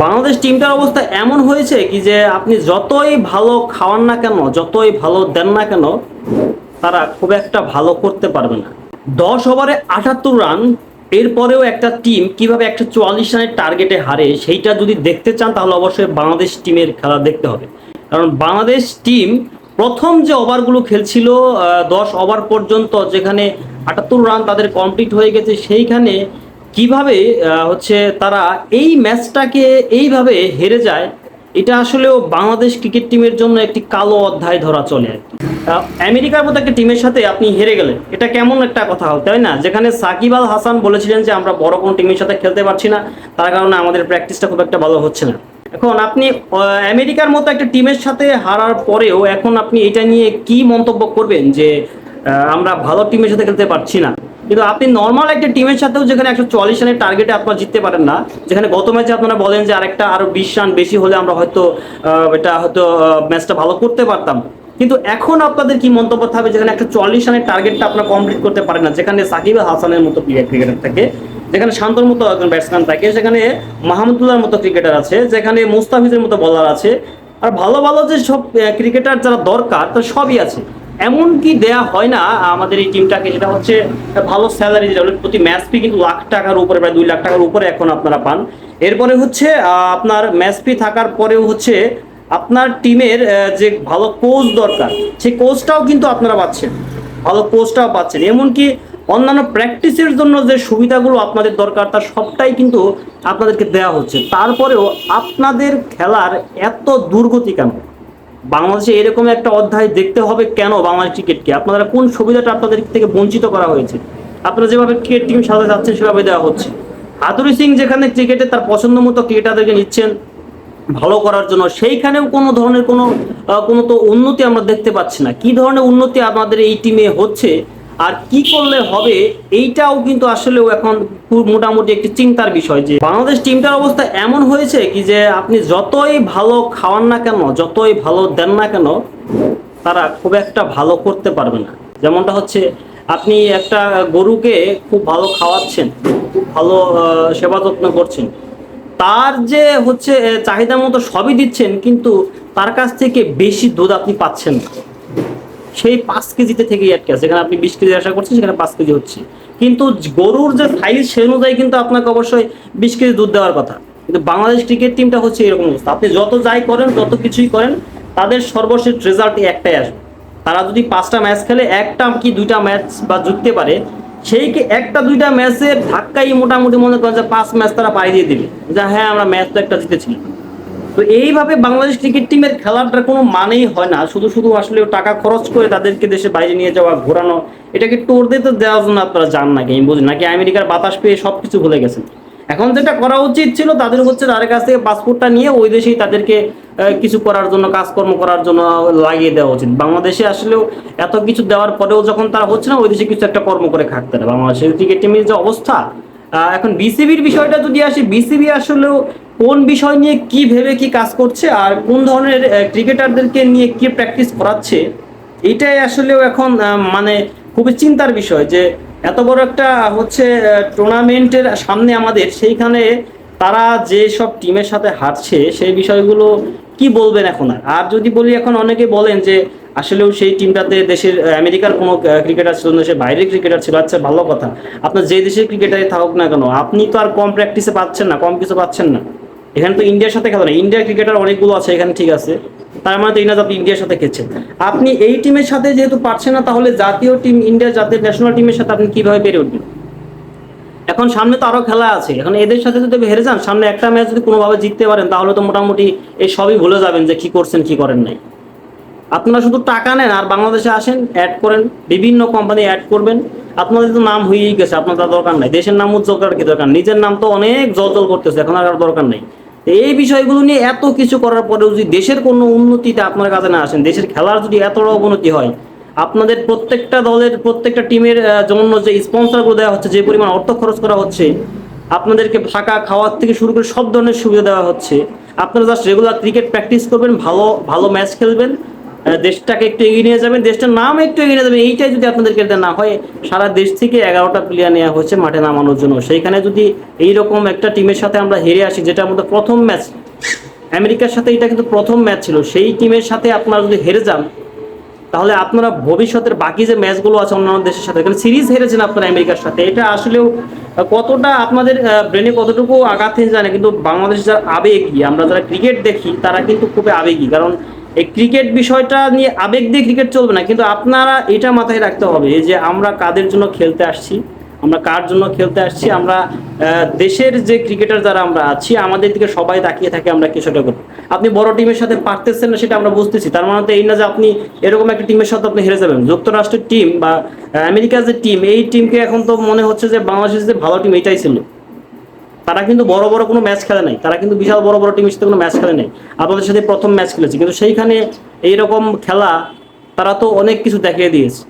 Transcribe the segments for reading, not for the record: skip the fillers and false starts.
বাংলাদেশ টিমটার অবস্থা এমন হয়েছে কি যে আপনি যতই ভালো খাওয়ান না কেন, যতই ভালো দেন না কেন, তারা খুব একটা ভালো করতে পারবে না। 10 ওভারে 78 রান, এরপরেও একটা টিম কিভাবে 144 রানের টার্গেটে হারে সেইটা যদি দেখতে চান তাহলে অবশ্যই বাংলাদেশ টিমের খেলা দেখতে হবে। কারণ বাংলাদেশ টিম প্রথম যে ওভারগুলো খেলছিল 10 ওভার পর্যন্ত, যেখানে 78 রান তাদের কমপ্লিট হয়ে গেছে, সেইখানে কিভাবে তারা এই ম্যাচটাকে এইভাবে হেরে যায়, এটা আসলেও বাংলাদেশ ক্রিকেট টিমের জন্য একটি কালো অধ্যায় ধরা চলে আর কি। আমেরিকার মতো একটা টিমের সাথে আপনি হেরে গেলেন, এটা কেমন একটা কথা হল, তাই না? যেখানে সাকিব আল হাসান বলেছিলেন যে আমরা বড় কোনো টিমের সাথে খেলতে পারছি না, তার কারণে আমাদের প্র্যাকটিসটা খুব একটা ভালো হচ্ছে না। এখন আপনি আমেরিকার মতো একটা টিমের সাথে হারার পরেও এখন আপনি এটা নিয়ে কি মন্তব্য করবেন যে আমরা ভালো টিমের সাথে খেলতে পারছি না? কিন্তু আপনি নর্মাল একটা টিমের সাথেও যেখানে 144 রানের টার্গেটে আপনারা জিততে পারেন না, যেখানে গত ম্যাচে আপনারা বলেন যে আরো 20 রান বেশি হলে আমরা হয়তো এটা হয়তো ম্যাচটা ভালো করতে পারতাম, কিন্তু এখন আপনাদের কি মন্তব্য থাকবে যেখানে 144 রানের টার্গেটটা আপনারা কমপ্লিট করতে পারেন না, যেখানে সাকিব আল হাসানের মতো ক্রিকেটার থাকে, যেখানে শান্তর মতো একজন ব্যাটসম্যান থাকে, সেখানে মাহমুদুল্লাহর মতো ক্রিকেটার আছে, যেখানে মুস্তাফিজের মতো বলার আছে, আর ভালো ভালো যে সব ক্রিকেটার যারা দরকার তো সবই আছে। এমন কি দেয়া হয় না আমাদের এই টিমটাকে, যেটা হচ্ছে ভালো স্যালারি, যেটা প্রতি ম্যাচ ফি কিন্তু লাখ টাকার উপরে, প্রায় 2 লাখ টাকার উপরে এখন আপনারা পান। এরপরে হচ্ছে আপনার ম্যাচ ফি থাকার পরেও হচ্ছে আপনার টিমের যে ভালো কোচ দরকার, সেই কোচটাও কিন্তু আপনারা পাচ্ছেন, ভালো কোচটাও পাচ্ছেন। এমনকি অন্যান্য প্র্যাকটিসের জন্য যে সুবিধাগুলো আপনাদের দরকার তার সবটাই কিন্তু আপনাদেরকে দেওয়া হচ্ছে। তারপরেও আপনাদের খেলার এত দুর্গতি কেন? বাংলাদেশে এরকম একটা অধ্যায় দেখতে হবে কেন? বাংলাদেশ ক্রিকেটকে আপনারা কোন সুবিধাটা আপনাদের থেকে বঞ্চিত করা হয়েছে? আপনারা যেভাবে ক্রিকেট টিম সাজাতে যাচ্ছেন সেভাবে দেওয়া হচ্ছে। হাতুড়ি সিং যেখানে ক্রিকেটে তার পছন্দ মতো ক্রিকেটারদেরকে নিচ্ছেন ভালো করার জন্য, সেইখানেও কোনো ধরনের কোনো তো উন্নতি আমরা দেখতে পাচ্ছি না। কি ধরনের উন্নতি আমাদের এই টিমে হচ্ছে আর কি করলে হবে, এইটাও কিন্তু আসলেও এখন খুব মোটামুটি একটি চিন্তার বিষয় যে বাংলাদেশ টিমটার অবস্থা এমন হয়েছে কি যে আপনি যতই ভালো খাওয়ান না কেন, যতই ভালো দেন না কেন, তারা খুব একটা ভালো করতে পারবে না। যেমনটা হচ্ছে আপনি একটা গরুকে খুব ভালো খাওয়াচ্ছেন, খুব ভালো সেবা যত্ন করছেন, তার যে চাহিদা মতো সবই দিচ্ছেন, কিন্তু তার কাছ থেকে বেশি দুধ আপনি পাচ্ছেন না। সেই 5 কেজিতে থেকেই আটকে আছে, যেখানে আপনি 20 কেজি আশা করছেন সেখানে 5 কেজি হচ্ছে। কিন্তু গরুর যে সাইজ সে অনুযায়ী কিন্তু আপনাকে অবশ্যই 20 কেজি দুধ দেওয়ার কথা। কিন্তু বাংলাদেশ ক্রিকেট টিমটা হচ্ছে এরকম অবস্থা, আপনি যত যাই করেন, যত কিছুই করেন, তাদের সর্বশেষ রেজাল্ট একটাই আসবে। তারা যদি 5টা ম্যাচ খেলে, একটা কি 2টা ম্যাচ বা জিততে পারে, সেই একটা 2টা ম্যাচের ধাক্কাই মোটামুটি মনে করেন যে 5 ম্যাচ তারা পাড়ি দিয়ে দিবে, যে হ্যাঁ আমরা ম্যাচ তো একটা জিতেছিলাম। তো এইভাবে বাংলাদেশ ক্রিকেট টিমের খেলাটার কোনো মানেই হয় না। শুধু শুধু আসলে টাকা খরচ করে তাদেরকে দেশে বাইরে নিয়ে যাওয়া, ঘোরানো, এটাকে টোর দিতে দেওয়ার জন্য আপনারা যান নাকি আমি বুঝি, নাকি আমেরিকার বাতাস পেয়ে সবকিছু ভুলে গেছেন? এখন যেটা করা উচিত ছিল তাদের তাদের কাছ থেকে পাসপোর্টটা নিয়ে ওই দেশেই তাদেরকে কিছু করার জন্য, কাজকর্ম করার জন্য লাগিয়ে দেওয়া উচিত। বাংলাদেশে আসলেও এত কিছু দেওয়ার পরেও যখন তারা হচ্ছে না, ওই দেশে কিছু একটা কর্ম করে খাটতে হবে। বাংলাদেশের ক্রিকেট টিমের যে অবস্থা, এখন বিসিবির বিষয়টা যদি আসি, বিসিবি আসলেও কোন বিষয় নিয়ে কি ভেবে কি কাজ করছে আর কোন ধরনের ক্রিকেটারদেরকে নিয়ে কি প্র্যাকটিস করাচ্ছে, এইটাই আসলেও এখন মানে খুবই চিন্তার বিষয় যে এত বড় একটা টুর্নামেন্টের সামনে আমাদের, সেইখানে তারা যে সব টিমের সাথে হারছে সেই বিষয়গুলো কি বলবেন এখন? আর যদি বলি, এখন অনেকে বলেন যে আসলেও সেই টিমটাতে দেশের আমেরিকার কোনো ক্রিকেটার ছিল না, সে বাইরের ক্রিকেটার ছিল। আচ্ছা, ভালো কথা, আপনার যে দেশের ক্রিকেটারে থাকুক না কেন, আপনি তো আর কম প্র্যাকটিসে পাচ্ছেন না, কম কিছু পাচ্ছেন না। এখানে তো ইন্ডিয়ার সাথে খেলা না, ইন্ডিয়ার ক্রিকেটার অনেকগুলো আছে এখানে, ঠিক আছে, তার মানে তো এই না যে আপনি ইন্ডিয়ার সাথে খেলছেন। আপনি এই টিমের সাথে যেহেতু পারছেন না, তাহলে জাতীয় টিম, ইন্ডিয়ার জাতীয় ন্যাশনাল টিমের সাথে আপনি কিভাবে পেরে উঠবেন? এখন সামনে তো আরো খেলা আছে, এখন এদের সাথে যদি হেরে যান, সামনে একটা ম্যাচ যদি কোনোভাবে জিততে পারেন, তাহলে তো মোটামুটি এই সবই ভুলে যাবেন যে কি করছেন কি করেন নাই। আপনারা শুধু টাকা নেন আর বাংলাদেশে আসেন, অ্যাড করেন, বিভিন্ন কোম্পানি অ্যাড করবেন। আপনাদের তো নাম হয়েই গেছে, আপনার তার দরকার নাই। দেশের নাম উজ্জ্বল করার কি দরকার? নিজের নাম তো অনেক জল করতেছে, এখন আর দরকার নেই। এই বিষয়গুলো নিয়ে এত কিছু করার পরেও যদি দেশের কোনো উন্নতিতে আপনার কাছে না আসেন, দেশের খেলার যদি এতটা অবনতি হয়, আপনাদের প্রত্যেকটা দলের, প্রত্যেকটা টিমের জন্য যে স্পন্সরগুলো দেওয়া হচ্ছে, যে পরিমাণ অর্থ খরচ করা হচ্ছে, আপনাদেরকে থাকা খাওয়ার থেকে শুরু করে সব ধরনের সুবিধা দেওয়া হচ্ছে, আপনারা জাস্ট রেগুলার ক্রিকেট প্র্যাকটিস করবেন, ভালো ভালো ম্যাচ খেলবেন, দেশটাকে একটু এগিয়ে নিয়ে যাবেন, দেশটার নাম একটু এগিয়ে নিয়ে যাবেন, এইটাই যদি আপনাদেরকে না হয়, সারা দেশ থেকে 11টা প্লেয়ার নেওয়া হয়েছে মাঠে নামানোর জন্য। সেইখানে যদি এইরকম একটা টিমের সাথে আমরা হেরে আসি, যেটা আমাদের প্রথম ম্যাচ আমেরিকার সাথে, এটা কিন্তু প্রথম ম্যাচ ছিল, সেই টিমের সাথে আপনারা যদি হেরে যান, তাহলে আপনারা ভবিষ্যতের বাকি যে ম্যাচগুলো আছে অন্যান্য দেশের সাথে, এখানে সিরিজ হেরেছেন আপনারা আমেরিকার সাথে, এটা আসলেও কতটা আপনাদের ব্রেনে কতটুকু আঘাত থেকে জানে। কিন্তু বাংলাদেশ যারা আবেগী, আমরা যারা ক্রিকেট দেখি, তারা কিন্তু খুবই আবেগী, কারণ এই ক্রিকেট বিষয়টা নিয়ে আবেগ দিয়ে ক্রিকেট চলবে না। কিন্তু আপনারা এটা মাথায় রাখতে হবে যে আমরা কাদের জন্য খেলতে আসছি, আমরা কার জন্য খেলতে আসছি। আমরা দেশের যে ক্রিকেটার যারা আমরা আছি, আমাদের দিকে সবাই তাকিয়ে থাকে আমরা কিছুটা করবো। আপনি বড় টিমের সাথে পারতেছেন না, সেটা আমরা বুঝতেছি, তার মানে তো এই না যে আপনি এরকম একটা টিমের সাথে আপনি হেরে যাবেন। যুক্তরাষ্ট্রের টিম বা আমেরিকার যে টিম, এই টিমকে এখন তো মনে হচ্ছে যে বাংলাদেশের যে ভালো টিম এটাই ছিল। তারা কিন্তু বড় বড় কোনো ম্যাচ খেলে নাই, তারা কিন্তু বিশাল বড় বড় টিমের সাথে কোনো ম্যাচ খেলে নাই, আপনাদের সাথে প্রথম ম্যাচ খেলেছে। কিন্তু সেইখানে এইরকম খেলা, তারা তো অনেক কিছু দেখিয়ে দিয়েছে।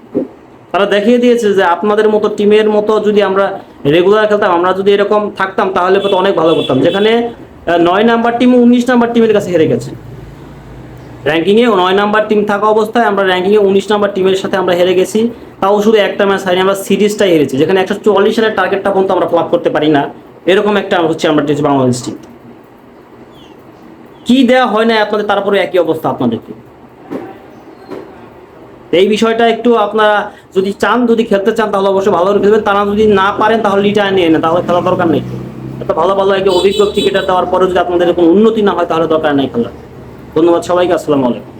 তারা দেখিয়ে দিয়েছে যে আপনাদের মতো টিমের মতো যদি আমরা রেগুলার খেলতাম, আমরা যদি এরকম থাকতাম, তাহলে তো অনেক ভালো করতাম। যেখানে 9 নাম্বার টিম 19 নাম্বার টিমের কাছে হেরে গেছে র্যাঙ্কিংয়ে, 9 নাম্বার টিম থাকা অবস্থায় আমরা র্যাঙ্কিংয়ে 19 নাম্বার টিমের সাথে আমরা হেরে গেছি। তাও শুধু একটা ম্যাচ হারিয়ে আমরা সিরিজটাই হেরেছি, যেখানে 144 রানের টার্গেটটা পর্যন্ত আমরা ফ্লাপ করতে পারি না। এরকম একটা হচ্ছে আমরা বাংলাদেশ টিম। কি দেওয়া হয় না আপনাদের, তারপরে একই অবস্থা আপনাদেরকে। এই বিষয়টা একটু আপনারা যদি চান, যদি খেলতে চান, তাহলে অবশ্যই ভালো করে খেলবেন। তারা যদি না পারেন, তাহলে রিটায়ার নিয়ে নেন, তাহলে খেলার দরকার নেই। এত ভালো ভালো একটা অভিজ্ঞ ক্রিকেটার দেওয়ার পরে যদি আপনাদের কোনো উন্নতি না হয়, তাহলে দরকার নেই খেলার। ধন্যবাদ সবাইকে, আসসালামু আলাইকুম।